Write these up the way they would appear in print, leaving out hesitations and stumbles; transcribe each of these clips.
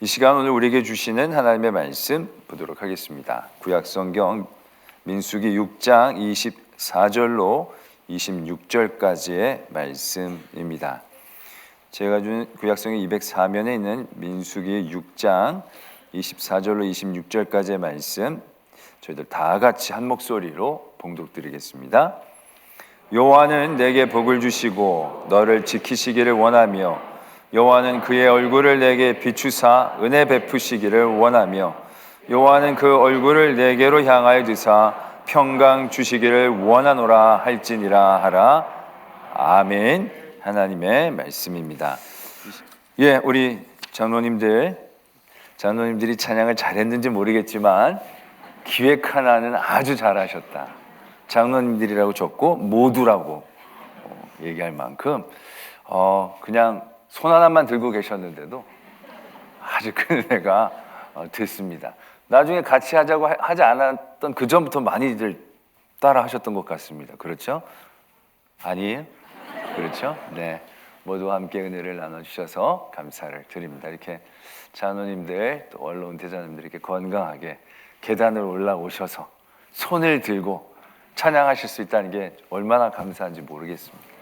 이 시간 오늘 우리에게 주시는 하나님의 말씀 보도록 하겠습니다. 구약성경 민수기 6장 24절로 26절까지의 말씀입니다. 제가 준 구약성경 204면에 있는 민수기 6장 24절로 26절까지의 말씀, 저희들 다 같이 한 목소리로 봉독드리겠습니다. 여호와는 내게 복을 주시고 너를 지키시기를 원하며 여호와는 그의 얼굴을 내게 비추사 은혜 베푸시기를 원하며 여호와는 그 얼굴을 내게로 향하여 드사 평강 주시기를 원하노라 할지니라 하라. 아멘. 하나님의 말씀입니다. 예, 우리 장로님들이 찬양을 잘했는지 모르겠지만 기획 하나는 아주 잘하셨다. 장로님들이라고 적고 모두라고 얘기할 만큼 그냥 손 하나만 들고 계셨는데도 아주 큰 은혜가 됐습니다. 나중에 같이 하자고 하지 않았던 그 전부터 많이들 따라 하셨던 것 같습니다. 그렇죠? 아니에요? 그렇죠? 네, 모두 함께 은혜를 나눠주셔서 감사를 드립니다. 이렇게 장로님들 또 언론 대장님들 이렇게 건강하게 계단을 올라오셔서 손을 들고 찬양하실 수 있다는 게 얼마나 감사한지 모르겠습니다.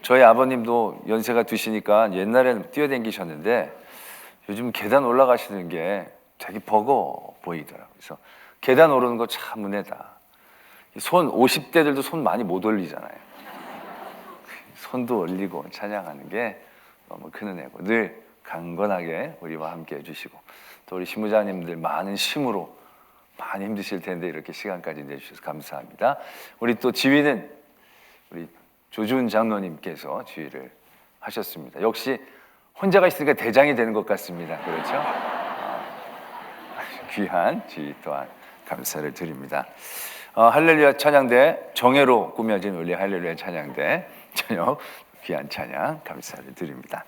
저희 아버님도 연세가 드시니까 옛날에는 뛰어다니셨는데 요즘 계단 올라가시는 게 되게 버거워 보이더라고요. 그래서 계단 오르는 거 참 은혜다. 손 50대들도 손 많이 못 올리잖아요. 손도 올리고 찬양하는 게 너무 큰 은혜고 늘 강건하게 우리와 함께 해주시고 또 우리 신부자님들 많은 심으로 많이 힘드실 텐데 이렇게 시간까지 내주셔서 감사합니다. 우리 또 지휘는 우리 조준 장로님께서 지휘를 하셨습니다. 역시 혼자가 있으니까 대장이 되는 것 같습니다. 그렇죠? 귀한 지휘 또한 감사를 드립니다. 할렐루야 찬양대, 정예로 꾸며진 우리 할렐루야 찬양대 저녁 귀한 찬양 감사를 드립니다.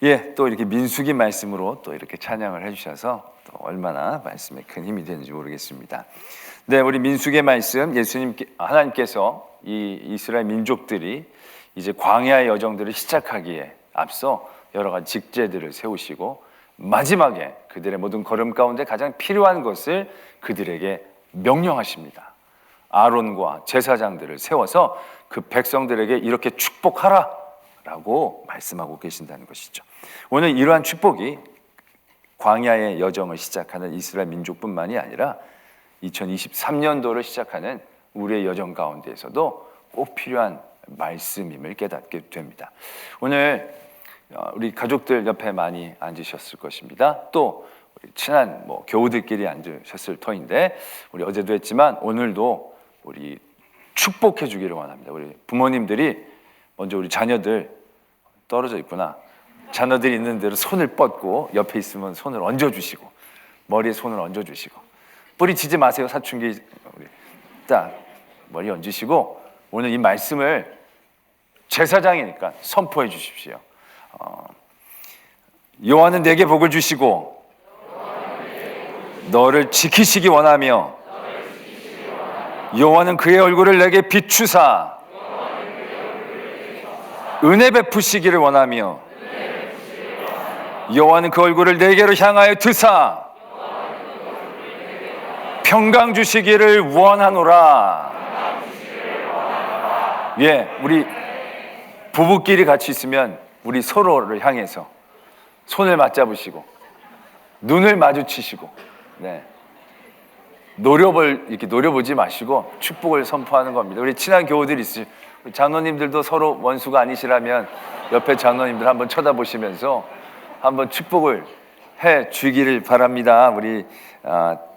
예, 또 이렇게 민수기 말씀으로 또 이렇게 찬양을 해주셔서 또 얼마나 말씀에 큰 힘이 되는지 모르겠습니다. 네, 우리 민수기의 말씀, 하나님께서 이 이스라엘 민족들이 이제 광야의 여정들을 시작하기에 앞서 여러 가지 직제들을 세우시고 마지막에 그들의 모든 걸음 가운데 가장 필요한 것을 그들에게 명령하십니다. 아론과 제사장들을 세워서 그 백성들에게 이렇게 축복하라 라고 말씀하고 계신다는 것이죠. 오늘 이러한 축복이 광야의 여정을 시작하는 이스라엘 민족뿐만이 아니라 2023년도를 시작하는 우리의 여정 가운데에서도 꼭 필요한 말씀임을 깨닫게 됩니다. 오늘 우리 가족들 옆에 많이 앉으셨을 것입니다. 또 우리 친한 교우들끼리 앉으셨을 터인데 우리 어제도 했지만 오늘도 우리 축복해 주기를 원합니다. 우리 부모님들이 먼저 우리 자녀들 떨어져 있구나. 자녀들이 있는 대로 손을 뻗고 옆에 있으면 손을 얹어주시고 머리에 손을 얹어주시고 뿌리치지 마세요. 사춘기 우리 딱 머리 얹으시고 오늘 이 말씀을 제사장이니까 선포해 주십시오. 여호와는 내게 복을 주시고 너를 지키시기 원하며 여호와는 그의 얼굴을 내게 비추사 은혜 베푸시기를 원하며 여호와는 그 얼굴을 내게로 향하여 드사 평강 주시기를 원하노라. 예, 우리 부부끼리 같이 있으면 우리 서로를 향해서 손을 맞잡으시고 눈을 마주치시고 네. 이렇게 노려보지 마시고 축복을 선포하는 겁니다. 우리 친한 교우들이 있으시고 장로님들도 서로 원수가 아니시라면 옆에 장로님들 한번 쳐다보시면서 한번 축복을 해 주기를 바랍니다. 우리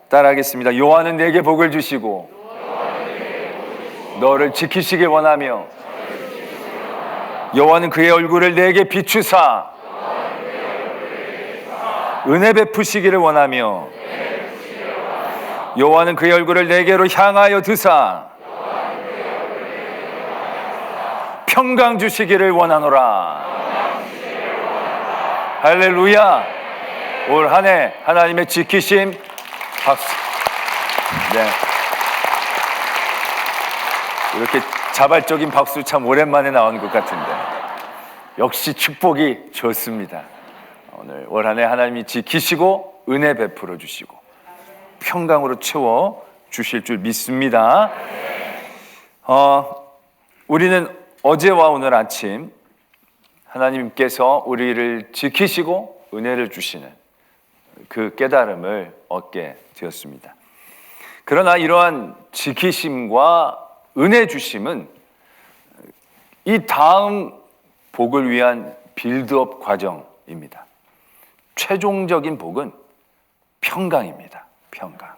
따라하겠습니다. 여호와는 내게 복을 주시고 너를 지키시길 원하며 여호와는 그의 얼굴을 내게 비추사 은혜 베푸시기를 원하며 여호와는 그의 얼굴을 내게로 향하여 드사 평강 주시기를 원하노라. 할렐루야. 올 한 해 하나님의 지키심 박수. 네. 이렇게 자발적인 박수 참 오랜만에 나온 것 같은데 역시 축복이 좋습니다. 오늘 올 한 해 하나님이 지키시고 은혜 베풀어 주시고 평강으로 채워 주실 줄 믿습니다. 우리는 어제와 오늘 아침 하나님께서 우리를 지키시고 은혜를 주시는 그 깨달음을 얻게 되었습니다. 그러나 이러한 지키심과 은혜 주심은 이 다음 복을 위한 빌드업 과정입니다. 최종적인 복은 평강입니다. 평강.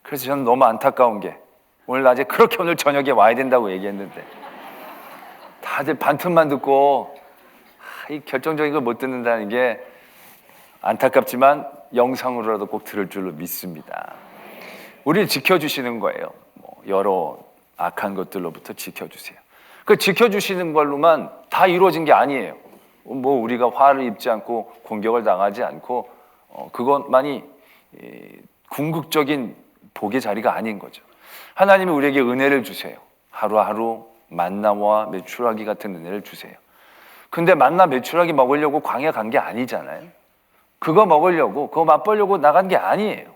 그래서 저는 너무 안타까운 게 오늘 낮에 그렇게 오늘 저녁에 와야 된다고 얘기했는데 다들 반틈만 듣고 이 결정적인 걸 못 듣는다는 게 안타깝지만 영상으로라도 꼭 들을 줄로 믿습니다. 우리를 지켜주시는 거예요. 여러 악한 것들로부터 지켜주세요. 그 지켜주시는 걸로만 다 이루어진 게 아니에요. 우리가 화를 입지 않고 공격을 당하지 않고 그것만이 궁극적인 복의 자리가 아닌 거죠. 하나님이 우리에게 은혜를 주세요. 하루하루 만나와 메추라기 같은 은혜를 주세요. 근데 만나 메추라기 먹으려고 광야 간 게 아니잖아요. 그거 먹으려고, 그거 맛보려고 나간 게 아니에요.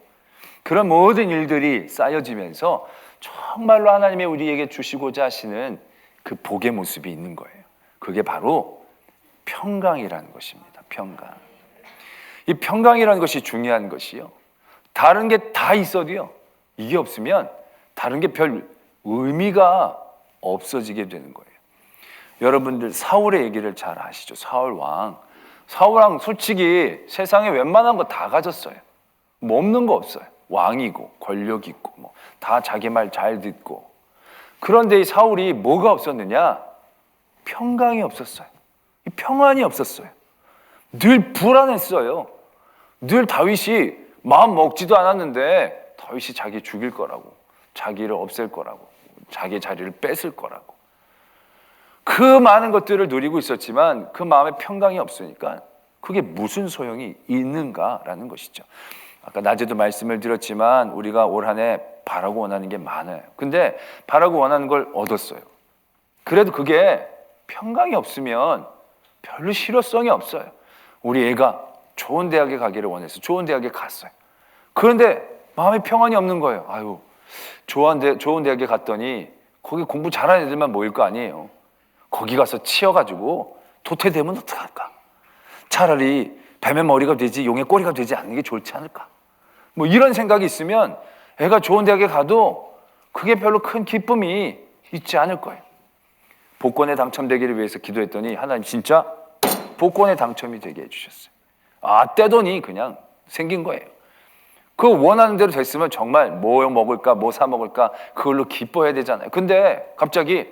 그런 모든 일들이 쌓여지면서 정말로 하나님이 우리에게 주시고자 하시는 그 복의 모습이 있는 거예요. 그게 바로 평강이라는 것입니다. 평강. 이 평강이라는 것이 중요한 것이요. 다른 게 다 있어도요, 이게 없으면 다른 게 별 의미가 없어지게 되는 거예요. 여러분들 사울의 얘기를 잘 아시죠? 사울 왕 솔직히 세상에 웬만한 거 다 가졌어요. 뭐 없는 거 없어요. 왕이고 권력 있고 다 자기 말 잘 듣고. 그런데 이 사울이 뭐가 없었느냐? 평강이 없었어요. 이 평안이 없었어요. 늘 불안했어요. 늘 다윗이 마음 먹지도 않았는데 다윗이 자기 죽일 거라고, 자기를 없앨 거라고, 자기 자리를 뺏을 거라고. 그 많은 것들을 누리고 있었지만 그 마음에 평강이 없으니까 그게 무슨 소용이 있는가라는 것이죠. 아까 낮에도 말씀을 드렸지만 우리가 올 한 해 바라고 원하는 게 많아요. 근데 바라고 원하는 걸 얻었어요. 그래도 그게 평강이 없으면 별로 실효성이 없어요. 우리 애가 좋은 대학에 가기를 원해서 좋은 대학에 갔어요. 그런데 마음에 평안이 없는 거예요. 좋은 대학에 갔더니 거기 공부 잘하는 애들만 모일 거 아니에요. 거기 가서 치여가지고 도태되면 어떡할까? 차라리 뱀의 머리가 되지 용의 꼬리가 되지 않는 게 좋지 않을까? 이런 생각이 있으면 애가 좋은 대학에 가도 그게 별로 큰 기쁨이 있지 않을 거예요. 복권에 당첨되기를 위해서 기도했더니 하나님 진짜 복권에 당첨이 되게 해주셨어요. 떼더니 그냥 생긴 거예요. 그 원하는 대로 됐으면 정말 뭐 먹을까, 뭐 사 먹을까 그걸로 기뻐해야 되잖아요. 근데 갑자기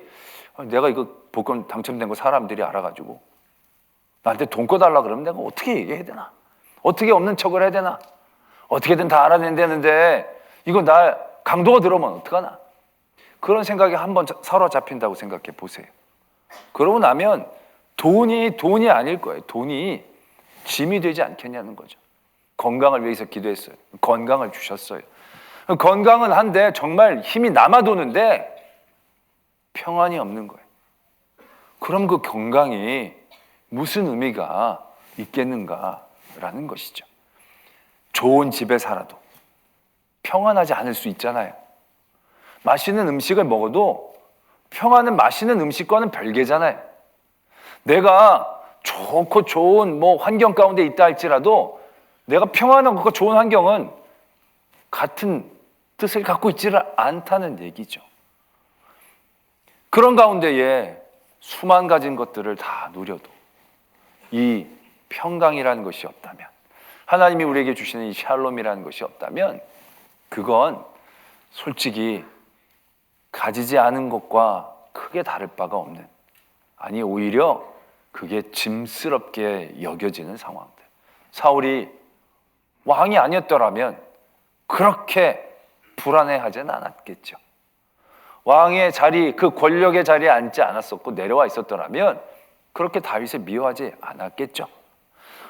내가 이거 복권 당첨된 거 사람들이 알아가지고 나한테 돈 꺼달라 그러면 내가 어떻게 얘기해야 되나? 어떻게 없는 척을 해야 되나? 어떻게든 다 알아낸다는데 이거 나 강도가 들어오면 어떡하나? 그런 생각이 한번 사로잡힌다고 생각해 보세요. 그러고 나면 돈이 아닐 거예요. 돈이 짐이 되지 않겠냐는 거죠. 건강을 위해서 기도했어요. 건강을 주셨어요. 건강은 한데 정말 힘이 남아도는데 평안이 없는 거예요. 그럼 그 건강이 무슨 의미가 있겠는가라는 것이죠. 좋은 집에 살아도 평안하지 않을 수 있잖아요. 맛있는 음식을 먹어도 평안은 맛있는 음식과는 별개잖아요. 내가 좋고 좋은 환경 가운데 있다 할지라도 내가 평안한 것과 좋은 환경은 같은 뜻을 갖고 있지를 않다는 얘기죠. 그런 가운데에 수만 가진 것들을 다 누려도 이 평강이라는 것이 없다면, 하나님이 우리에게 주시는 이 샬롬이라는 것이 없다면 그건 솔직히 가지지 않은 것과 크게 다를 바가 없는, 아니 오히려 그게 짐스럽게 여겨지는 상황들. 사울이 왕이 아니었더라면 그렇게 불안해하지는 않았겠죠. 왕의 자리, 그 권력의 자리에 앉지 않았었고 내려와 있었더라면 그렇게 다윗을 미워하지 않았겠죠.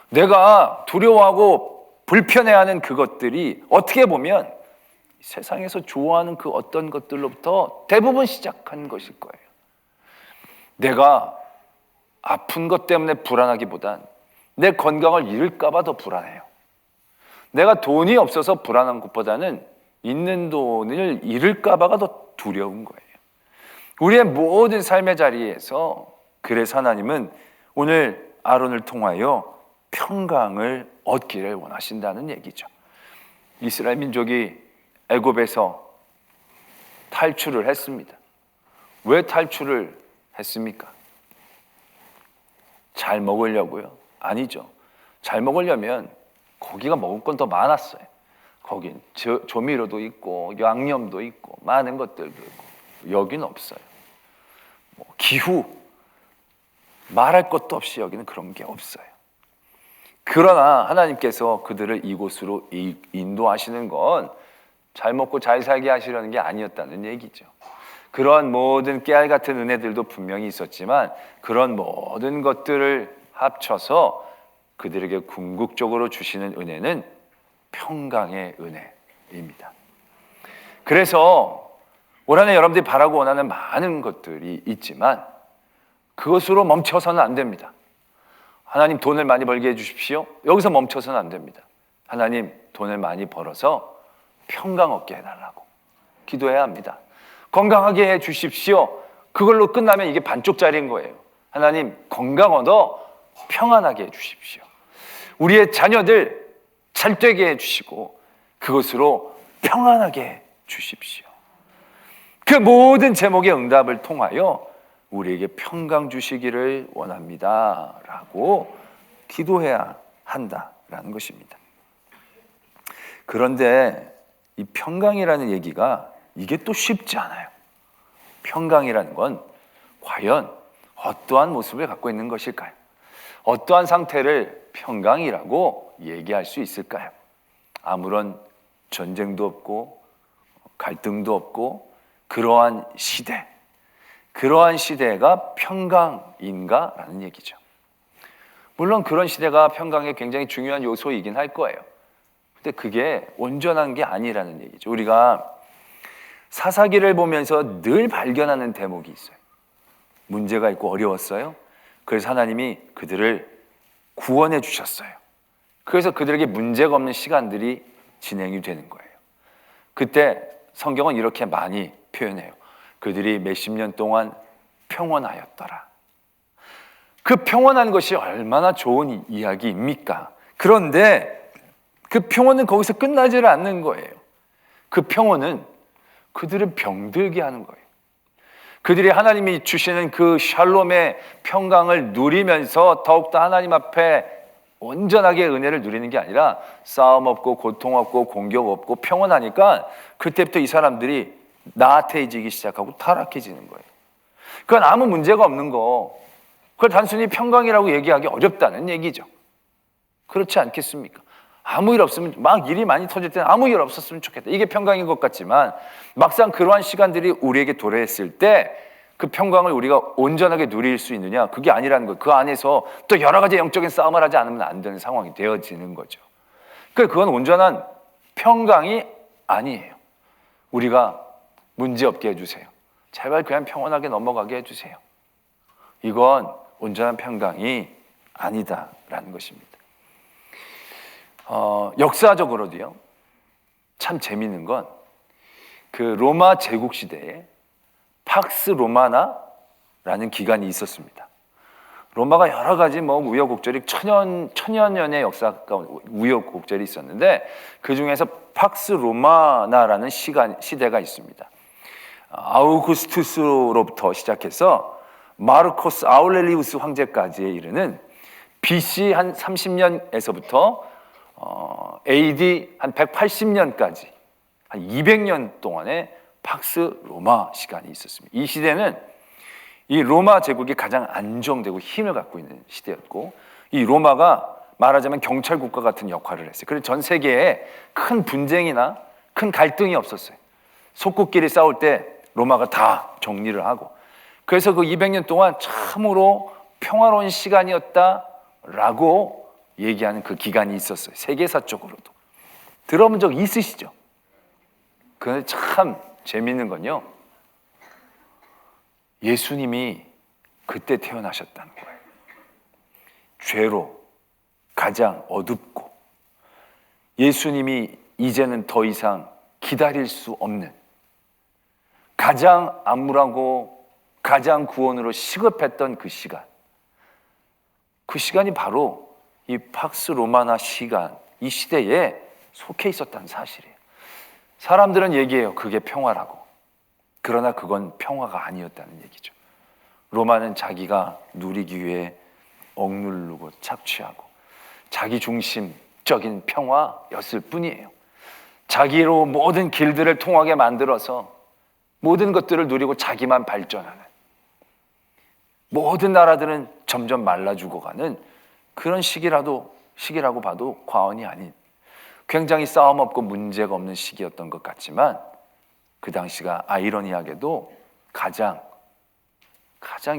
내가 두려워하고 불편해하는 그것들이 어떻게 보면 세상에서 좋아하는 그 어떤 것들로부터 대부분 시작한 것일 거예요. 내가 아픈 것 때문에 불안하기보단 내 건강을 잃을까 봐 더 불안해요. 내가 돈이 없어서 불안한 것보다는 있는 돈을 잃을까 봐가 더 두려운 거예요. 우리의 모든 삶의 자리에서 그래서 하나님은 오늘 아론을 통하여 평강을 얻기를 원하신다는 얘기죠. 이스라엘 민족이 애굽에서 탈출을 했습니다. 왜 탈출을 했습니까? 잘 먹으려고요? 아니죠. 잘 먹으려면 거기가 먹을 건 더 많았어요. 거긴 조미료도 있고 양념도 있고 많은 것들도 있고, 여기는 없어요. 기후 말할 것도 없이 여기는 그런 게 없어요. 그러나 하나님께서 그들을 이곳으로 인도하시는 건 잘 먹고 잘 살게 하시려는 게 아니었다는 얘기죠. 그런 모든 깨알 같은 은혜들도 분명히 있었지만 그런 모든 것들을 합쳐서 그들에게 궁극적으로 주시는 은혜는 평강의 은혜입니다. 그래서 올 한해 여러분들이 바라고 원하는 많은 것들이 있지만 그것으로 멈춰서는 안 됩니다. 하나님 돈을 많이 벌게 해주십시오. 여기서 멈춰서는 안 됩니다. 하나님 돈을 많이 벌어서 평강 얻게 해달라고 기도해야 합니다. 건강하게 해주십시오. 그걸로 끝나면 이게 반쪽짜리인 거예요. 하나님 건강 얻어 평안하게 해주십시오. 우리의 자녀들 잘 되게 해주시고 그것으로 평안하게 해주십시오. 그 모든 제목의 응답을 통하여 우리에게 평강 주시기를 원합니다 라고 기도해야 한다라는 것입니다. 그런데 이 평강이라는 얘기가 이게 또 쉽지 않아요. 평강이라는 건 과연 어떠한 모습을 갖고 있는 것일까요? 어떠한 상태를 평강이라고 얘기할 수 있을까요? 아무런 전쟁도 없고 갈등도 없고 그러한 시대가 평강인가라는 얘기죠. 물론 그런 시대가 평강의 굉장히 중요한 요소이긴 할 거예요. 근데 그게 온전한 게 아니라는 얘기죠. 우리가 사사기를 보면서 늘 발견하는 대목이 있어요. 문제가 있고 어려웠어요. 그래서 하나님이 그들을 구원해 주셨어요. 그래서 그들에게 문제가 없는 시간들이 진행이 되는 거예요. 그때 성경은 이렇게 많이 표현해요. 그들이 몇십 년 동안 평온하였더라. 그 평온한 것이 얼마나 좋은 이야기입니까? 그런데 그 평온은 거기서 끝나지를 않는 거예요. 그 평온은 그들을 병들게 하는 거예요. 그들이 하나님이 주시는 그 샬롬의 평강을 누리면서 더욱더 하나님 앞에 온전하게 은혜를 누리는 게 아니라 싸움 없고 고통 없고 공격 없고 평온하니까 그때부터 이 사람들이 나태해지기 시작하고 타락해지는 거예요. 그건 아무 문제가 없는 거, 그걸 단순히 평강이라고 얘기하기 어렵다는 얘기죠. 그렇지 않겠습니까? 아무 일 없으면, 막 일이 많이 터질 때는 아무 일 없었으면 좋겠다, 이게 평강인 것 같지만 막상 그러한 시간들이 우리에게 도래했을 때 그 평강을 우리가 온전하게 누릴 수 있느냐, 그게 아니라는 거예요. 그 안에서 또 여러 가지 영적인 싸움을 하지 않으면 안 되는 상황이 되어지는 거죠. 그건 온전한 평강이 아니에요. 우리가 문제없게 해주세요, 제발 그냥 평온하게 넘어가게 해주세요, 이건 온전한 평강이 아니다라는 것입니다. 역사적으로도요, 참 재미있는 건 그 로마 제국 시대에 팍스 로마나라는 기간이 있었습니다. 로마가 여러 가지 우여곡절이 천여 년의 역사가 우여곡절이 있었는데 그 중에서 팍스 로마나라는 시대가 있습니다. 아우구스투스로부터 시작해서 마르코스 아울렐리우스 황제까지에 이르는 BC 한 30년에서부터 AD 한 180년까지 한 200년 동안의 팍스 로마 시간이 있었습니다. 이 시대는 이 로마 제국이 가장 안정되고 힘을 갖고 있는 시대였고, 이 로마가 말하자면 경찰 국가 같은 역할을 했어요. 그래서 전 세계에 큰 분쟁이나 큰 갈등이 없었어요. 속국끼리 싸울 때 로마가 다 정리를 하고, 그래서 그 200년 동안 참으로 평화로운 시간이었다라고 얘기하는 그 기간이 있었어요. 세계사적으로도. 들어본 적 있으시죠? 그런데 참 재미있는 건요, 예수님이 그때 태어나셨다는 거예요. 죄로 가장 어둡고 예수님이 이제는 더 이상 기다릴 수 없는 가장 암울하고 가장 구원으로 시급했던 그 시간, 그 시간이 바로 이 팍스 로마나 시간, 이 시대에 속해 있었다는 사실이에요. 사람들은 얘기해요. 그게 평화라고. 그러나 그건 평화가 아니었다는 얘기죠. 로마는 자기가 누리기 위해 억누르고 착취하고 자기 중심적인 평화였을 뿐이에요. 자기로 모든 길들을 통하게 만들어서 모든 것들을 누리고 자기만 발전하는, 모든 나라들은 점점 말라 죽어가는 그런 시기라고 봐도 과언이 아닌, 굉장히 싸움 없고 문제가 없는 시기였던 것 같지만 그 당시가 아이러니하게도 가장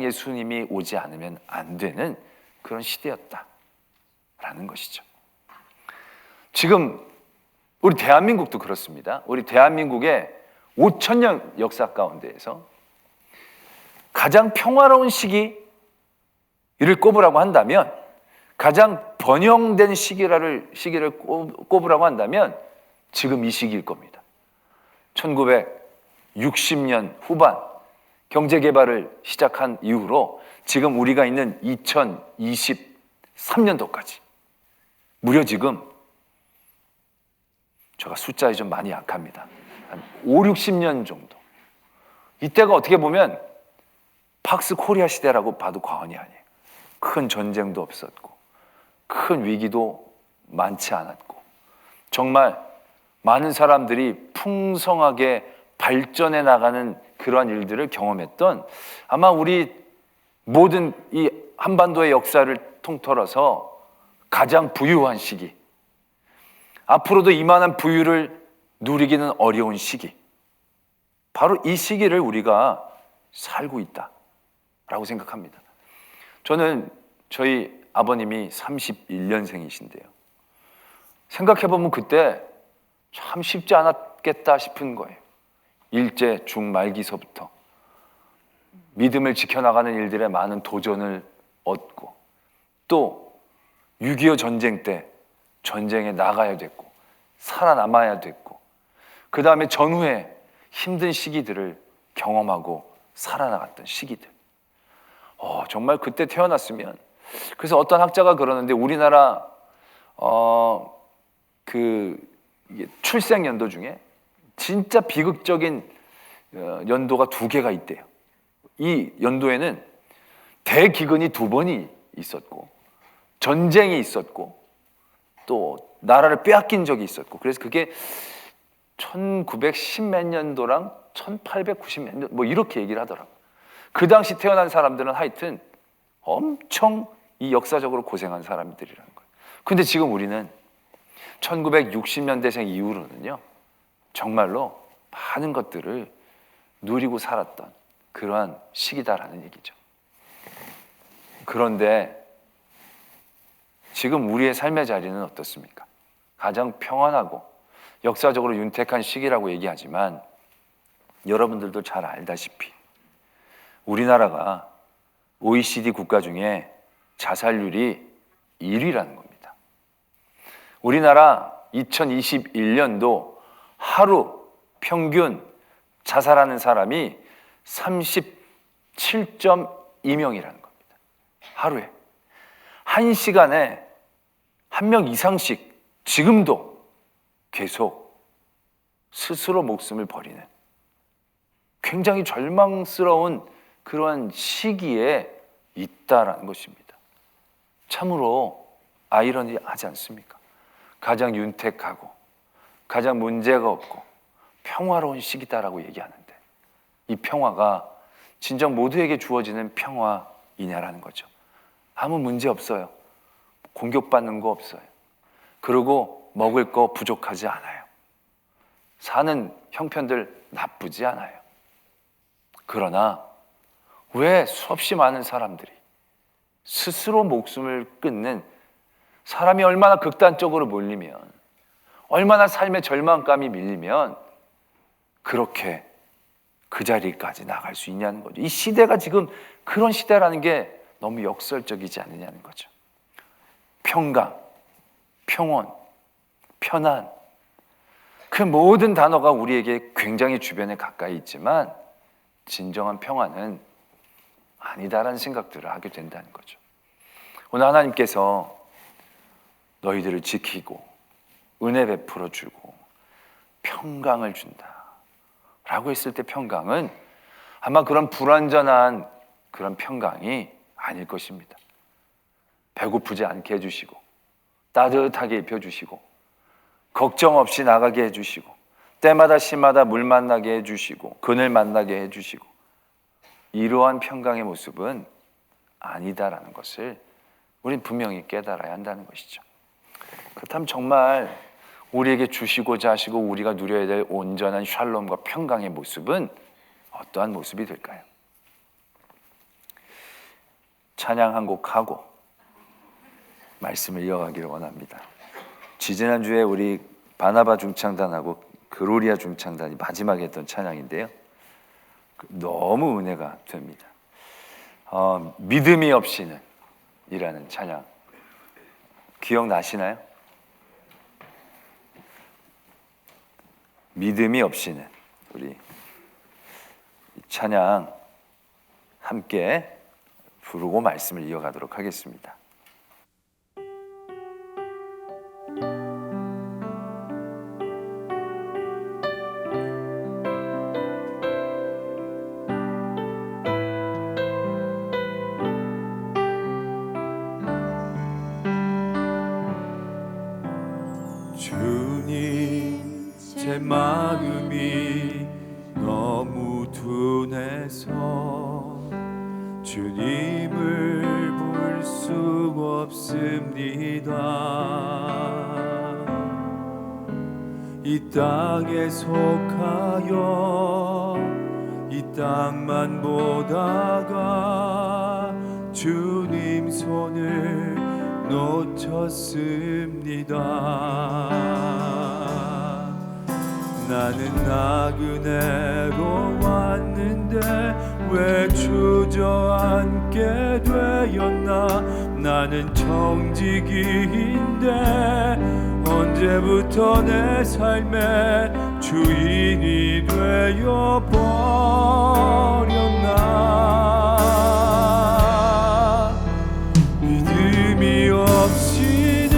예수님이 오지 않으면 안 되는 그런 시대였다라는 것이죠. 지금 우리 대한민국도 그렇습니다. 우리 대한민국의 5,000년 역사 가운데에서 가장 평화로운 시기를 꼽으라고 한다면, 가장 번영된 시기를 꼽으라고 한다면 지금 이 시기일 겁니다. 1960년 후반 경제개발을 시작한 이후로 지금 우리가 있는 2023년도까지 무려 지금, 제가 숫자에 좀 많이 약합니다, 한 5, 60년 정도, 이때가 어떻게 보면 팍스 코리아 시대라고 봐도 과언이 아니에요. 큰 전쟁도 없었고 큰 위기도 많지 않았고 정말 많은 사람들이 풍성하게 발전해 나가는 그러한 일들을 경험했던, 아마 우리 모든 이 한반도의 역사를 통틀어서 가장 부유한 시기, 앞으로도 이만한 부유를 누리기는 어려운 시기, 바로 이 시기를 우리가 살고 있다라고 생각합니다. 저는 저희 아버님이 31년생이신데요. 생각해보면 그때 참 쉽지 않았겠다 싶은 거예요. 일제 중말기서부터 믿음을 지켜나가는 일들에 많은 도전을 얻고, 또 6.25 전쟁 때 전쟁에 나가야 됐고 살아남아야 됐고, 그 다음에 전후에 힘든 시기들을 경험하고 살아나갔던 시기들, 정말 그때 태어났으면, 그래서 어떤 학자가 그러는데 우리나라 출생 연도 중에 진짜 비극적인 연도가 2개가 있대요. 이 연도에는 대기근이 2번이 있었고 전쟁이 있었고 또 나라를 빼앗긴 적이 있었고, 그래서 그게 1910 몇 년도랑 1890 몇 년, 뭐 이렇게 얘기를 하더라고요. 그 당시 태어난 사람들은 하여튼 엄청 이 역사적으로 고생한 사람들이라는 거예요. 근데 지금 우리는 1960년대생 이후로는요, 정말로 많은 것들을 누리고 살았던 그러한 시기다라는 얘기죠. 그런데 지금 우리의 삶의 자리는 어떻습니까? 가장 평안하고 역사적으로 윤택한 시기라고 얘기하지만 여러분들도 잘 알다시피 우리나라가 OECD 국가 중에 자살률이 1위라는 겁니다. 우리나라 2021년도 하루 평균 자살하는 사람이 37.2명이라는 겁니다. 하루에. 한 시간에 한 명 이상씩 지금도 계속 스스로 목숨을 버리는 굉장히 절망스러운 그러한 시기에 있다라는 것입니다. 참으로 아이러니하지 않습니까? 가장 윤택하고 가장 문제가 없고 평화로운 시기다라고 얘기하는데, 이 평화가 진정 모두에게 주어지는 평화이냐라는 거죠. 아무 문제 없어요. 공격받는 거 없어요. 그리고 먹을 거 부족하지 않아요. 사는 형편들 나쁘지 않아요. 그러나 왜 수없이 많은 사람들이 스스로 목숨을 끊는, 사람이 얼마나 극단적으로 몰리면, 얼마나 삶의 절망감이 밀리면 그렇게 그 자리까지 나갈 수 있냐는 거죠. 이 시대가 지금 그런 시대라는 게 너무 역설적이지 않느냐는 거죠. 평강, 평온, 편안, 그 모든 단어가 우리에게 굉장히 주변에 가까이 있지만 진정한 평안은 아니다라는 생각들을 하게 된다는 거죠. 오늘 하나님께서 너희들을 지키고 은혜 베풀어 주고 평강을 준다 라고 했을 때 평강은 아마 그런 불완전한 그런 평강이 아닐 것입니다. 배고프지 않게 해주시고 따뜻하게 입혀주시고 걱정 없이 나가게 해주시고 때마다 시마다 물 만나게 해주시고 그늘 만나게 해주시고 이러한 평강의 모습은 아니다라는 것을 우린 분명히 깨달아야 한다는 것이죠. 그렇다면 정말 우리에게 주시고자 하시고 우리가 누려야 될 온전한 샬롬과 평강의 모습은 어떠한 모습이 될까요? 찬양 한 곡 하고 말씀을 이어가기를 원합니다. 지지난주에 우리 바나바 중창단하고 그로리아 중창단이 마지막에 했던 찬양인데요, 너무 은혜가 됩니다. 믿음이 없이는 이라는 찬양 기억나시나요? 믿음이 없이는, 우리 찬양 함께 부르고 말씀을 이어가도록 하겠습니다. 주님, 제 마음이 너무 둔해서 주님을 볼 수 없습니다. 이 땅에 속하여 이 땅만 보다가 주님 손을 놓쳤습니다. 나는 나그네로 왔는데 왜 주저앉게 되었나. 나는 청지기인데 언제부터 내 삶의 주인이 되어 버렸나. 믿음이 없이는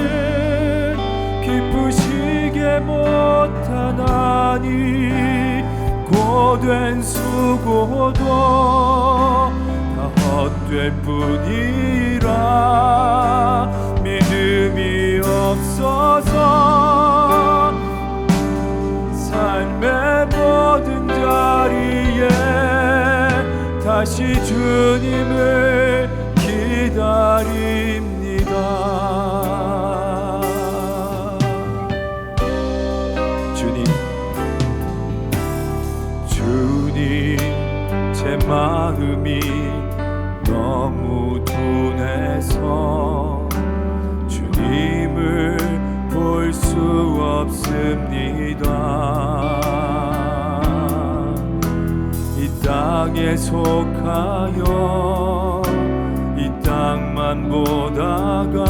기쁘시게 못하나니 고된 수고도 다 헛될 뿐이라. 믿음이 없어서 삶의 모든 자리에 다시 주님을 기다립니다. 주님, 제 마음이 너무 둔해서 주님을 볼 수 없습니다. 이 땅에 속하여 이 땅만 보다가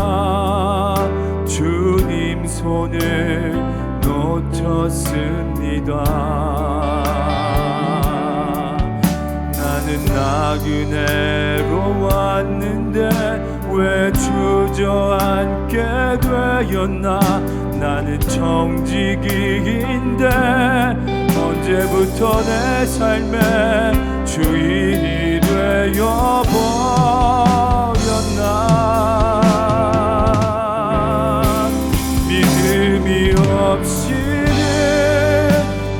주님 손을 놓쳤습니다. 나는 나그네로 왔는데 왜 주저앉게 되었나. 나는 청지기인데 언제부터 내 삶의 주인이 되어 버렸나. 믿음이 없이는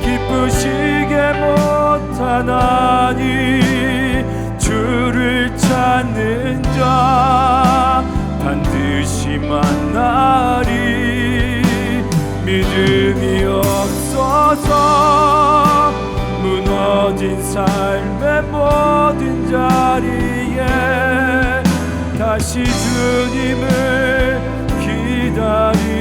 기쁘시게 못하나니 주를 찾는 자 반드시 만나리. 믿음이 없어서 무너진 삶의 모든 자리에 다시 주님을 기다립니다.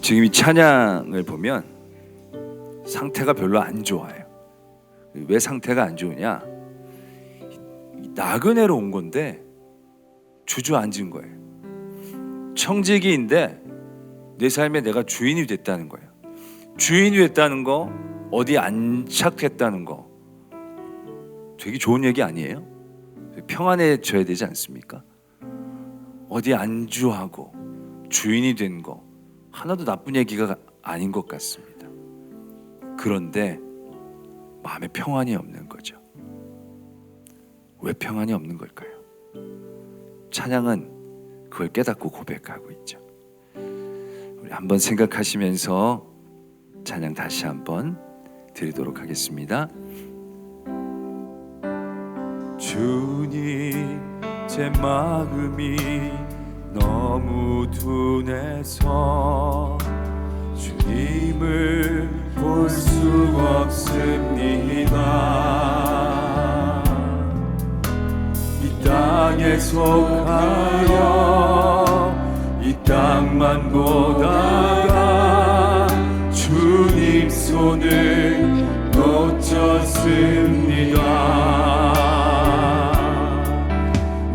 지금 이 찬양을 보면 상태가 별로 안 좋아요. 왜 상태가 안 좋으냐? 나그네로 온 건데 주저앉은 거예요. 청지기인데 내 삶에 내가 주인이 됐다는 거예요. 주인이 됐다는 거, 어디 안착했다는 거, 되게 좋은 얘기 아니에요? 평안해져야 되지 않습니까? 어디 안주하고 주인이 된 거 하나도 나쁜 얘기가 아닌 것 같습니다. 그런데 마음에 평안이 없는 거죠. 왜 평안이 없는 걸까요? 찬양은 그걸 깨닫고 고백하고 있죠. 우리 한번 생각하시면서 찬양 다시 한번 드리도록 하겠습니다. 주님, 제 마음이 너무 둔해서 주님을 볼 수 없습니다. 이 땅에 속하여 이 땅만 보다가 주님 손을 놓쳤습니다.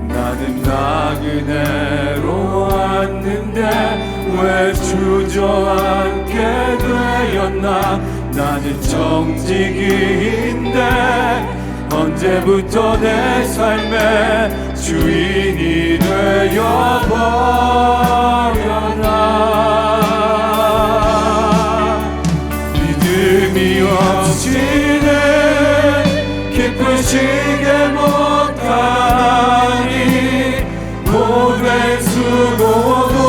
나는 나그네로 왔는데 왜 주저앉게 되었나. 나는 정직인데 언제부터 내 삶의 주인이 되어버렸나. 믿음이 없이는 기쁘시게 못하니 오랜 수고도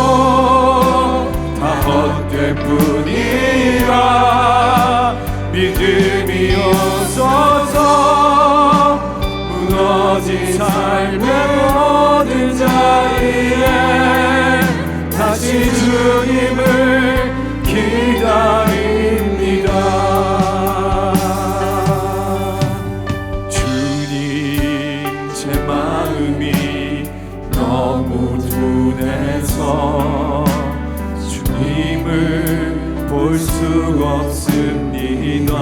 다 헛될 뿐이라. 믿음이 없어서 무너진 삶의 모든 자리에 다시 주님을 기다립니다. 주님, 제 마음이 너무 둔해서 주님을 볼 수 없습니다.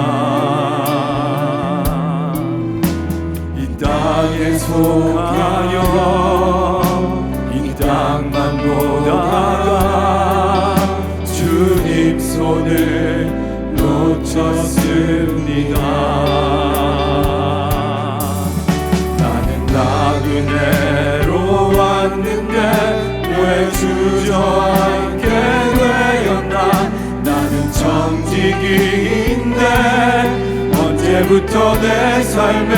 이 땅에 속하여 이 땅만 보다가 주님 손을 놓쳤습니다. 나는 나그네로 왔는데 왜 주저앉게 되었나. 나는 정직인데 언제부터 내 삶의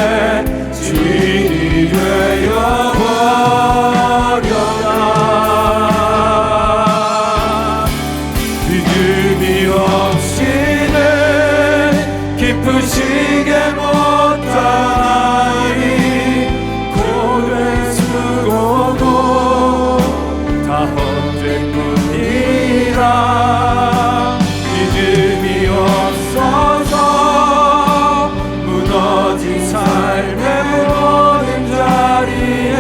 주인이 되어버렸나. 믿음이 없이는 기쁘시게 못하니 고된 수고도 다 헛될 뿐이라. 믿음이 없어서 무너진 삶의 모든 자리에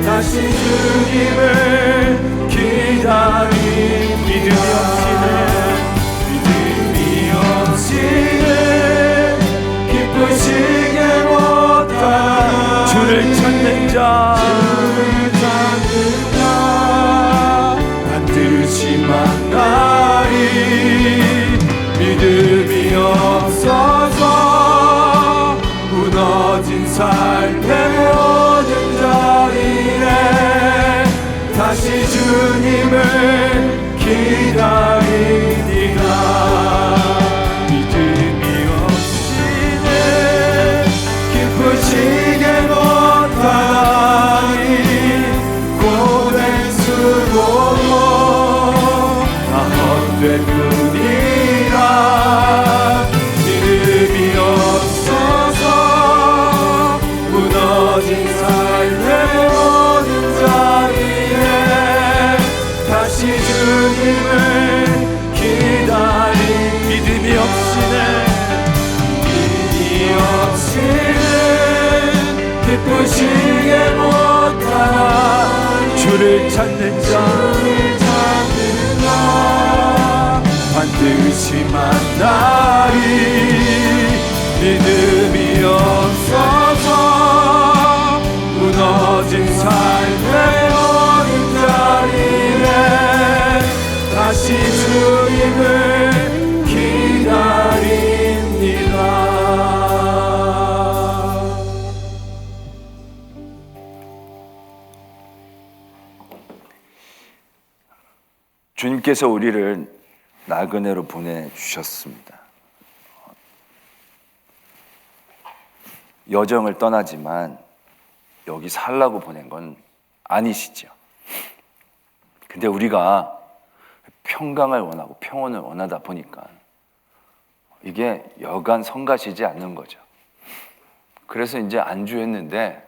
다시 주님을 기다린. 믿음이 없이는 기쁘시게 못하니 주를 찾는 자 반드시 만나리. 믿음이 없어서 무너진 삶의 모든 자리에 다시 주님을 기다리니라. 믿음이 없이는 기쁘시게 못하니 고된 수고도 다 헛될 뿐이라. 믿음이 없어서 무너진 삶의 모든 자리에 다시 주님을 기다린. 믿음이 없이는 기쁘시게 못하니 주를 찾는 자 반드시 만나리. 믿음이 없어서 삶의 모든 자리에 다시 주님을 기다립니다. 주님께서 우리를 나그네로 보내주셨습니다. 여정을 떠나지만 여기 살라고 보낸 건 아니시죠. 근데 우리가 평강을 원하고 평온을 원하다 보니까 이게 여간 성가시지 않는 거죠. 그래서 이제 안주했는데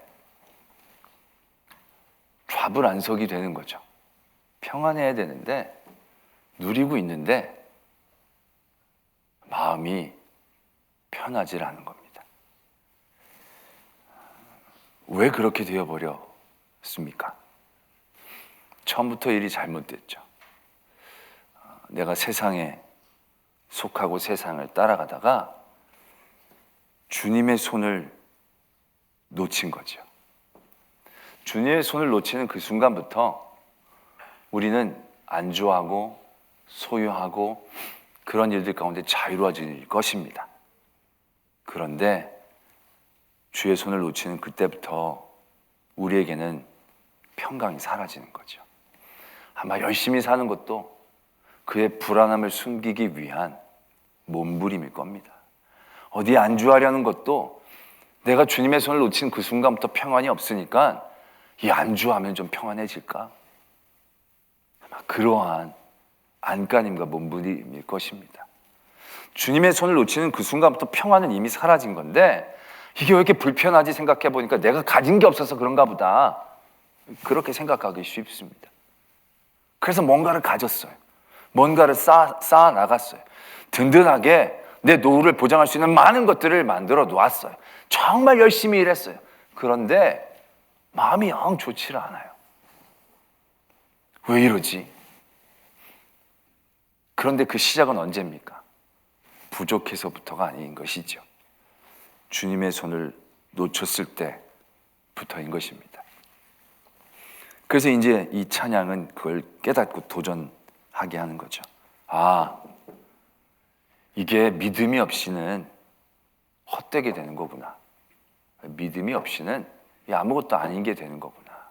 좌불안석이 되는 거죠. 평안해야 되는데 누리고 있는데 마음이 편하지 않은 겁니다. 왜 그렇게 되어버렸습니까? 처음부터 일이 잘못됐죠. 내가 세상에 속하고 세상을 따라가다가 주님의 손을 놓친 거죠. 주님의 손을 놓치는 그 순간부터 우리는 안주하고 소유하고 그런 일들 가운데 자유로워질 것입니다. 그런데 주의 손을 놓치는 그때부터 우리에게는 평강이 사라지는 거죠. 아마 열심히 사는 것도 그의 불안함을 숨기기 위한 몸부림일 겁니다. 어디 안주하려는 것도 내가 주님의 손을 놓친 그 순간부터 평안이 없으니까 이 안주하면 좀 평안해질까? 아마 그러한 안간힘과 몸부림일 것입니다. 주님의 손을 놓치는 그 순간부터 평안은 이미 사라진 건데 이게 왜 이렇게 불편하지 생각해 보니까 내가 가진 게 없어서 그런가 보다. 그렇게 생각하기 쉽습니다. 그래서 뭔가를 가졌어요. 뭔가를 쌓아 나갔어요. 든든하게 내 노후를 보장할 수 있는 많은 것들을 만들어 놓았어요. 정말 열심히 일했어요. 그런데 마음이 영 좋지를 않아요. 왜 이러지? 그런데 그 시작은 언제입니까? 부족해서부터가 아닌 것이죠. 주님의 손을 놓쳤을 때부터인 것입니다. 그래서 이제 이 찬양은 그걸 깨닫고 도전하게 하는 거죠. 아, 이게 믿음이 없이는 헛되게 되는 거구나. 믿음이 없이는 아무것도 아닌 게 되는 거구나.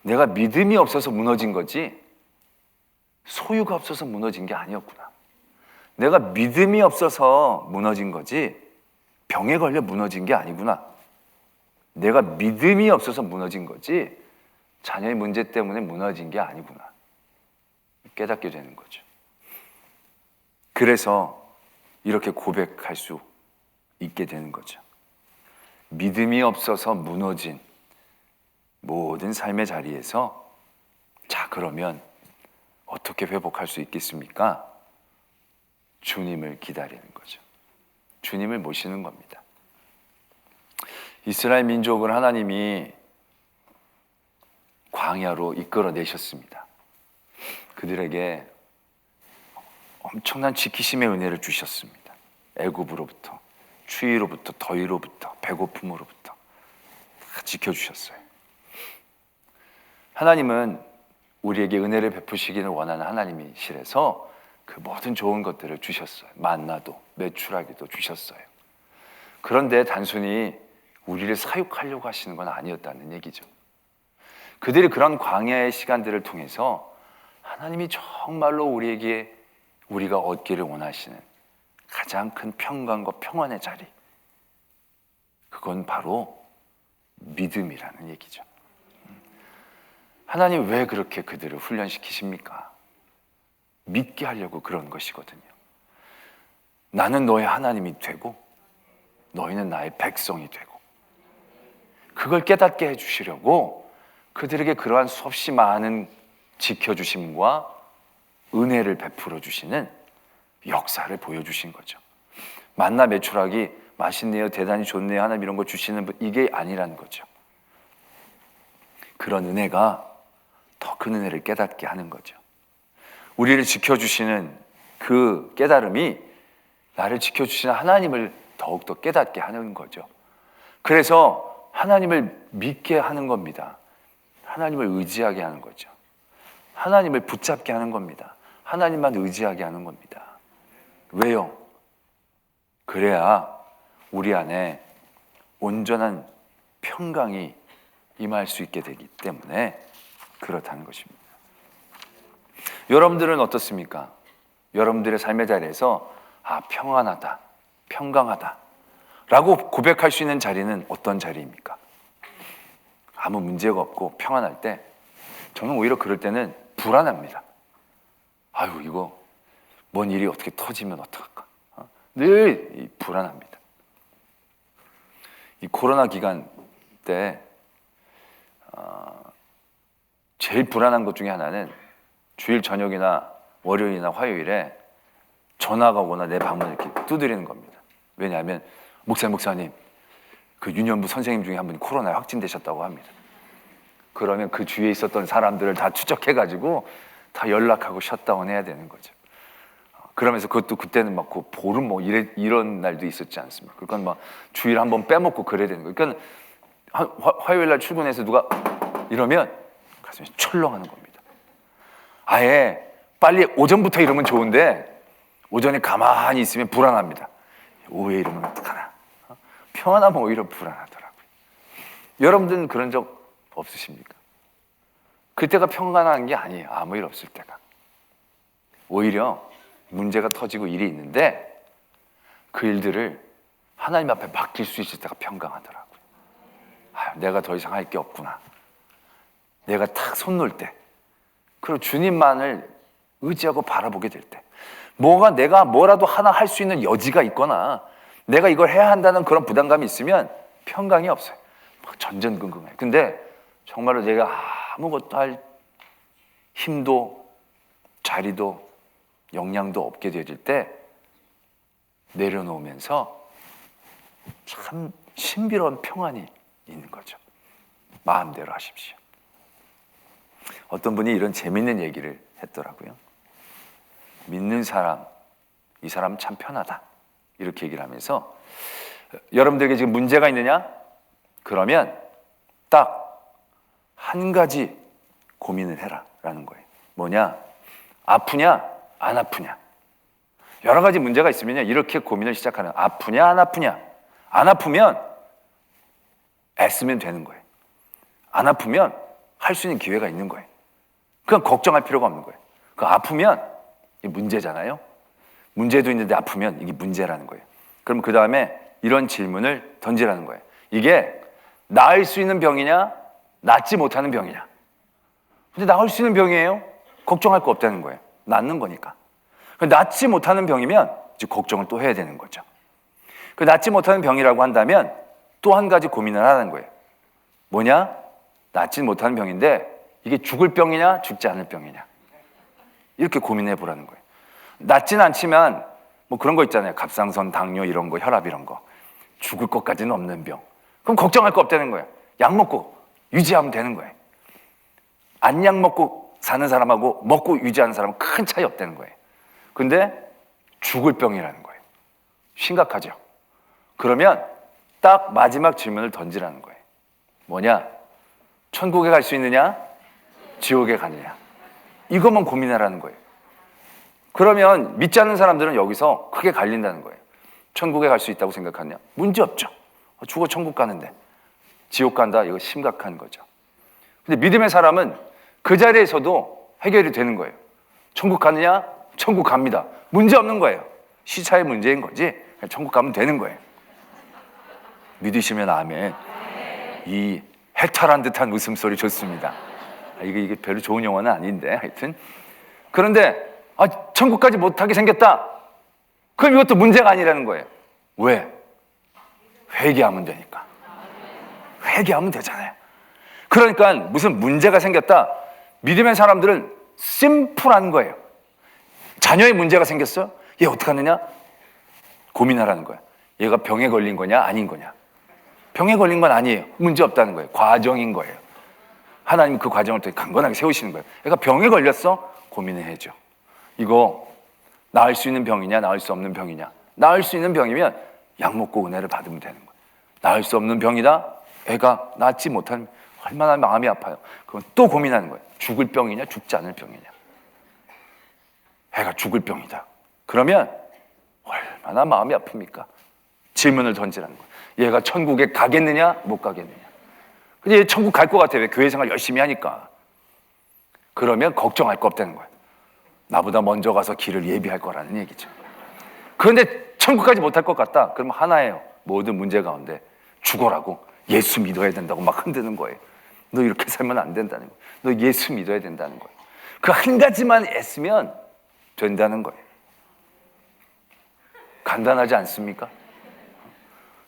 내가 믿음이 없어서 무너진 거지 소유가 없어서 무너진 게 아니었구나. 내가 믿음이 없어서 무너진 거지 병에 걸려 무너진 게 아니구나. 내가 믿음이 없어서 무너진 거지 자녀의 문제 때문에 무너진 게 아니구나. 깨닫게 되는 거죠. 그래서 이렇게 고백할 수 있게 되는 거죠. 믿음이 없어서 무너진 모든 삶의 자리에서 자, 그러면 어떻게 회복할 수 있겠습니까? 주님을 기다리는 거죠. 주님을 모시는 겁니다. 이스라엘 민족을 하나님이 광야로 이끌어내셨습니다. 그들에게 엄청난 지키심의 은혜를 주셨습니다. 애굽으로부터, 추위로부터, 더위로부터, 배고픔으로부터 다 지켜주셨어요. 하나님은 우리에게 은혜를 베푸시기를 원하는 하나님이시라서 그 모든 좋은 것들을 주셨어요. 만나도 메추라기도 주셨어요. 그런데 단순히 우리를 사육하려고 하시는 건 아니었다는 얘기죠. 그들이 그런 광야의 시간들을 통해서 하나님이 정말로 우리에게 우리가 얻기를 원하시는 가장 큰 평강과 평안의 자리, 그건 바로 믿음이라는 얘기죠. 하나님 왜 그렇게 그들을 훈련시키십니까? 믿게 하려고 그런 것이거든요. 나는 너의 하나님이 되고 너희는 나의 백성이 되고, 그걸 깨닫게 해주시려고 그들에게 그러한 수없이 많은 지켜주심과 은혜를 베풀어 주시는 역사를 보여주신 거죠. 만나 메추라기 맛있네요, 대단히 좋네요, 하나님 이런 거 주시는 분, 이게 아니라는 거죠. 그런 은혜가 더 큰 은혜를 깨닫게 하는 거죠. 우리를 지켜주시는 그 깨달음이 나를 지켜주시는 하나님을 더욱더 깨닫게 하는 거죠. 그래서 하나님을 믿게 하는 겁니다. 하나님을 의지하게 하는 거죠. 하나님을 붙잡게 하는 겁니다. 하나님만 의지하게 하는 겁니다. 왜요? 그래야 우리 안에 온전한 평강이 임할 수 있게 되기 때문에 그렇다는 것입니다. 여러분들은 어떻습니까? 여러분들의 삶의 자리에서 평안하다, 평강하다 라고 고백할 수 있는 자리는 어떤 자리입니까? 아무 문제가 없고 평안할 때 저는 오히려 그럴 때는 불안합니다. 아유, 이거 뭔 일이 어떻게 터지면 어떡할까? 늘 불안합니다. 이 코로나 기간 때 제일 불안한 것 중에 하나는 주일 저녁이나 월요일이나 화요일에 전화가 오거나 내 방문을 이렇게 두드리는 겁니다. 왜냐하면 목사님 그 유년부 선생님 중에 한 분이 코로나에 확진되셨다고 합니다. 그러면 그 주위에 있었던 사람들을 다 추적해가지고 다 연락하고 셧다운 해야 되는 거죠. 그러면서 그것도 그때는 막 그 보름 뭐 이런 날도 있었지 않습니까? 그러니까 막 주일 한번 빼먹고 그래야 되는 거예요. 그러니까 화요일 날 출근해서 누가 이러면 가슴이 철렁하는 겁니다. 아예 빨리 오전부터 이러면 좋은데 오전에 가만히 있으면 불안합니다. 오후에 이러면 어떡하나. 평안하면 오히려 불안하더라고요. 여러분들은 그런 적 없으십니까? 그때가 평안한 게 아니에요. 아무 일 없을 때가. 오히려 문제가 터지고 일이 있는데 그 일들을 하나님 앞에 맡길 수 있을 때가 평강하더라고요. 내가 더 이상 할 게 없구나. 내가 탁 손 놓을 때, 그리고 주님만을 의지하고 바라보게 될 때, 내가 뭐라도 하나 할 수 있는 여지가 있거나 내가 이걸 해야 한다는 그런 부담감이 있으면 평강이 없어요. 막 전전긍긍해요. 근데 정말로 제가 아무것도 할 힘도 자리도 역량도 없게 되어질 때 내려놓으면서 참 신비로운 평안이 있는 거죠. 마음대로 하십시오. 어떤 분이 이런 재밌는 얘기를 했더라고요. 믿는 사람, 이 사람 참 편하다, 이렇게 얘기를 하면서 여러분들에게 지금 문제가 있느냐? 그러면 딱 한 가지 고민을 해라 라는 거예요. 뭐냐? 아프냐? 안 아프냐? 여러 가지 문제가 있으면 이렇게 고민을 시작하는 거예요. 아프냐? 안 아프냐? 안 아프면 애쓰면 되는 거예요. 안 아프면 할 수 있는 기회가 있는 거예요. 그냥 걱정할 필요가 없는 거예요. 아프면 이게 문제잖아요. 문제도 있는데 아프면 이게 문제라는 거예요. 그럼 그 다음에 이런 질문을 던지라는 거예요. 이게 나을 수 있는 병이냐? 낫지 못하는 병이냐? 근데 나을 수 있는 병이에요? 걱정할 거 없다는 거예요. 낫는 거니까. 낫지 못하는 병이면 이제 걱정을 또 해야 되는 거죠. 그 낫지 못하는 병이라고 한다면 또 한 가지 고민을 하는 거예요. 뭐냐? 낫지 못하는 병인데 이게 죽을 병이냐 죽지 않을 병이냐, 이렇게 고민해 보라는 거예요. 낫진 않지만 뭐 그런 거 있잖아요. 갑상선, 당뇨 이런 거, 혈압 이런 거. 죽을 것까지는 없는 병. 그럼 걱정할 거 없다는 거예요. 약 먹고 유지하면 되는 거예요. 안 약 먹고 사는 사람하고 먹고 유지하는 사람은 큰 차이 없다는 거예요. 근데 죽을 병이라는 거예요. 심각하죠. 그러면 딱 마지막 질문을 던지라는 거예요. 뭐냐? 천국에 갈 수 있느냐? 지옥에 가느냐? 이것만 고민하라는 거예요. 그러면 믿지 않는 사람들은 여기서 크게 갈린다는 거예요. 천국에 갈 수 있다고 생각하냐? 문제 없죠. 죽어 천국 가는데 지옥 간다, 이거 심각한 거죠. 근데 믿음의 사람은 그 자리에서도 해결이 되는 거예요. 천국 가느냐? 천국 갑니다. 문제 없는 거예요. 시차의 문제인 거지 천국 가면 되는 거예요. 믿으시면 아멘. 이 해탈한 듯한 웃음소리 좋습니다. 이게 별로 좋은 용어는 아닌데 하여튼. 그런데 천국까지 못하게 생겼다. 그럼 이것도 문제가 아니라는 거예요. 왜? 회개하면 되니까. 회개하면 되잖아요. 그러니까 무슨 문제가 생겼다. 믿음의 사람들은 심플한 거예요. 자녀의 문제가 생겼어? 얘 어떡하느냐? 고민하라는 거예요. 얘가 병에 걸린 거냐 아닌 거냐. 병에 걸린 건 아니에요. 문제 없다는 거예요. 과정인 거예요. 하나님 그 과정을 또 강건하게 세우시는 거예요. 얘가 병에 걸렸어? 고민을 해줘. 이거 나을 수 있는 병이냐 나을 수 없는 병이냐. 나을 수 있는 병이면 약 먹고 은혜를 받으면 되는 거예요. 나을 수 없는 병이다? 애가 낳지 못하면 얼마나 마음이 아파요. 그럼 또 고민하는 거예요. 죽을 병이냐 죽지 않을 병이냐. 애가 죽을 병이다. 그러면 얼마나 마음이 아픕니까? 질문을 던지라는 거예요. 얘가 천국에 가겠느냐 못 가겠느냐. 근데 얘 천국 갈 것 같아. 왜? 교회 생활 열심히 하니까. 그러면 걱정할 거 없다는 거예요. 나보다 먼저 가서 길을 예비할 거라는 얘기죠. 그런데 천국까지 못할 것 같다. 그럼 하나예요. 모든 문제 가운데 죽어라고, 예수 믿어야 된다고 막 흔드는 거예요. 너 이렇게 살면 안 된다는 거예요. 너 예수 믿어야 된다는 거예요. 그 한 가지만 애쓰면 된다는 거예요. 간단하지 않습니까?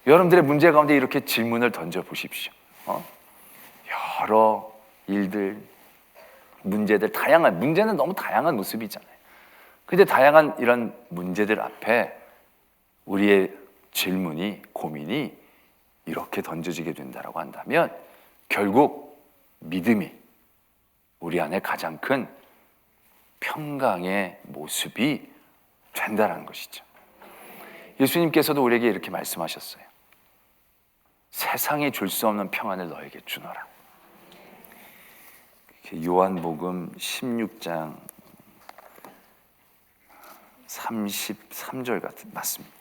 여러분들의 문제 가운데 이렇게 질문을 던져 보십시오. 여러 일들, 문제들, 다양한, 문제는 너무 다양한 모습이잖아요. 근데 다양한 이런 문제들 앞에 우리의 질문이, 고민이 이렇게 던져지게 된다고 한다면 결국 믿음이 우리 안에 가장 큰 평강의 모습이 된다는 것이죠. 예수님께서도 우리에게 이렇게 말씀하셨어요. 세상이 줄 수 없는 평안을 너에게 주노라. 요한복음 16장 33절 같은 맞습니다.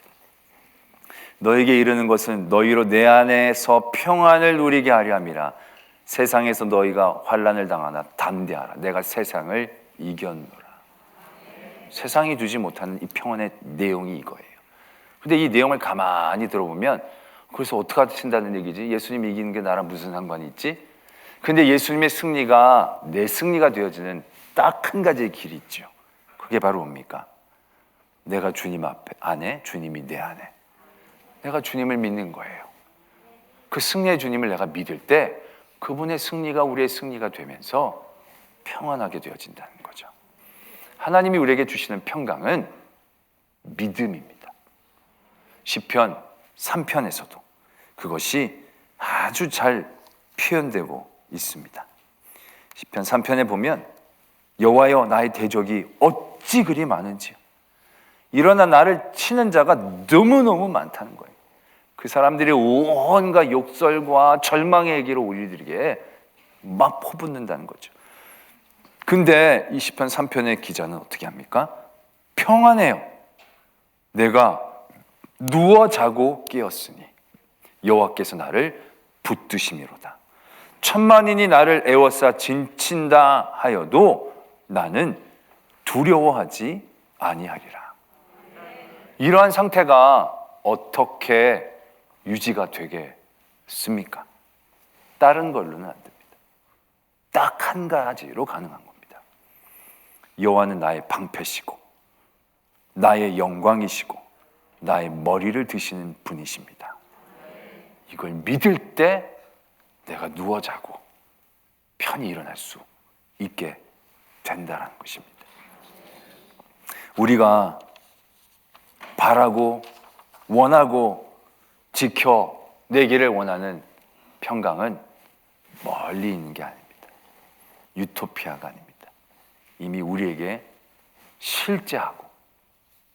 너에게 이르는 것은 너희로 내 안에서 평안을 누리게 하려 함이라. 세상에서 너희가 환난을 당하나 담대하라. 내가 세상을 이겼노라. 세상이 주지 못하는 이 평안의 내용이 이거예요. 근데 이 내용을 가만히 들어보면 그래서 어떻게 하신다는 얘기지? 예수님이 이기는 게 나랑 무슨 상관이 있지? 근데 예수님의 승리가 내 승리가 되어지는 딱 한 가지의 길이 있죠. 그게 바로 뭡니까? 내가 주님 안에, 주님이 내 안에. 내가 주님을 믿는 거예요. 그 승리의 주님을 내가 믿을 때 그분의 승리가 우리의 승리가 되면서 평안하게 되어진다는 거죠. 하나님이 우리에게 주시는 평강은 믿음입니다. 시편 3편에서도 그것이 아주 잘 표현되고 있습니다. 시편 3편에 보면 여호와여 나의 대적이 어찌 그리 많은지요. 일어나 나를 치는 자가 너무너무 많다는 거예요. 그 사람들이 온갖 욕설과 절망의 얘기를 우리들에게 막 퍼붓는다는 거죠. 근데 이 시편 3편의 기자는 어떻게 합니까? 평안해요. 내가 누워 자고 깨었으니 여호와께서 나를 붙드심이로다. 천만인이 나를 애워싸 진친다 하여도 나는 두려워하지 아니하리라. 이러한 상태가 어떻게 유지가 되겠습니까? 다른 걸로는 안 됩니다. 딱 한 가지로 가능한 겁니다. 여호와는 나의 방패시고 나의 영광이시고 나의 머리를 드시는 분이십니다. 이걸 믿을 때 내가 누워 자고 편히 일어날 수 있게 된다는 것입니다. 우리가 바라고 원하고 지켜내기를 원하는 평강은 멀리 있는 게 아닙니다. 유토피아가 아닙니다. 이미 우리에게 실제하고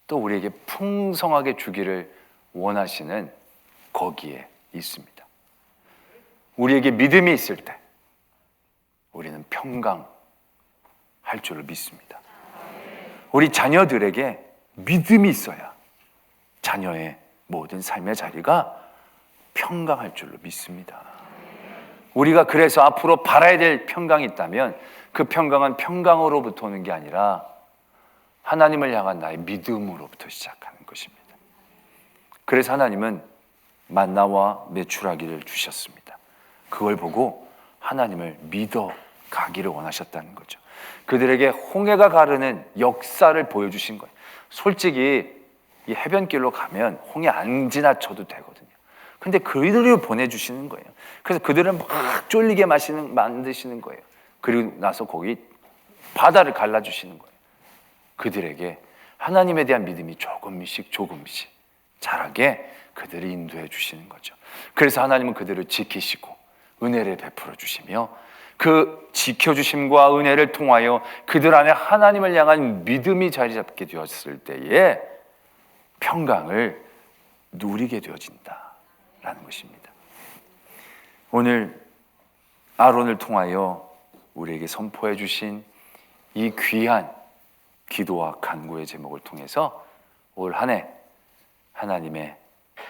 또 우리에게 풍성하게 주기를 원하시는 거기에 있습니다. 우리에게 믿음이 있을 때 우리는 평강할 줄을 믿습니다. 우리 자녀들에게 믿음이 있어야 자녀의 모든 삶의 자리가 평강할 줄로 믿습니다. 우리가 그래서 앞으로 바라야 될 평강이 있다면 그 평강은 평강으로부터 오는 게 아니라 하나님을 향한 나의 믿음으로부터 시작하는 것입니다. 그래서 하나님은 만나와 메추라기를 주셨습니다. 그걸 보고 하나님을 믿어 가기를 원하셨다는 거죠. 그들에게 홍해가 가르는 역사를 보여주신 거예요. 솔직히 이 해변길로 가면 홍해 안 지나쳐도 되거든요. 근데 그들을 보내주시는 거예요. 그래서 그들을 막 쫄리게 만드시는 거예요. 그리고 나서 거기 바다를 갈라주시는 거예요. 그들에게 하나님에 대한 믿음이 조금씩 자라게 그들을 인도해 주시는 거죠. 그래서 하나님은 그들을 지키시고 은혜를 베풀어 주시며 그 지켜주심과 은혜를 통하여 그들 안에 하나님을 향한 믿음이 자리 잡게 되었을 때에 평강을 누리게 되어진다라는 것입니다. 오늘 아론을 통하여 우리에게 선포해 주신 이 귀한 기도와 간구의 제목을 통해서 올 한 해 하나님의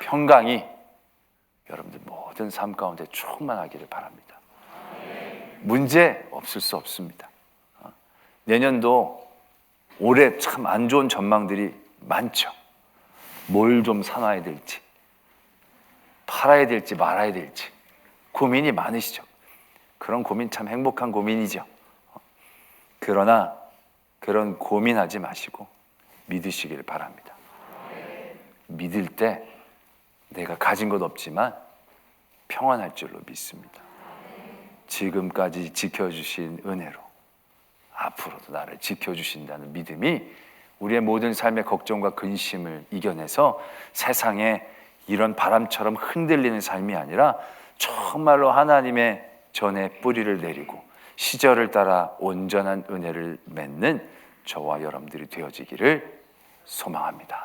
평강이 여러분들 모든 삶 가운데 충만하기를 바랍니다. 문제 없을 수 없습니다. 내년도 올해 참 안 좋은 전망들이 많죠. 뭘 좀 사놔야 될지, 팔아야 될지 말아야 될지 고민이 많으시죠. 그런 고민 참 행복한 고민이죠. 그러나 그런 고민하지 마시고 믿으시길 바랍니다. 믿을 때 내가 가진 것 없지만 평안할 줄로 믿습니다. 지금까지 지켜주신 은혜로 앞으로도 나를 지켜주신다는 믿음이 우리의 모든 삶의 걱정과 근심을 이겨내서 세상에 이런 바람처럼 흔들리는 삶이 아니라 정말로 하나님의 전에 뿌리를 내리고 시절을 따라 온전한 은혜를 맺는 저와 여러분들이 되어지기를 소망합니다.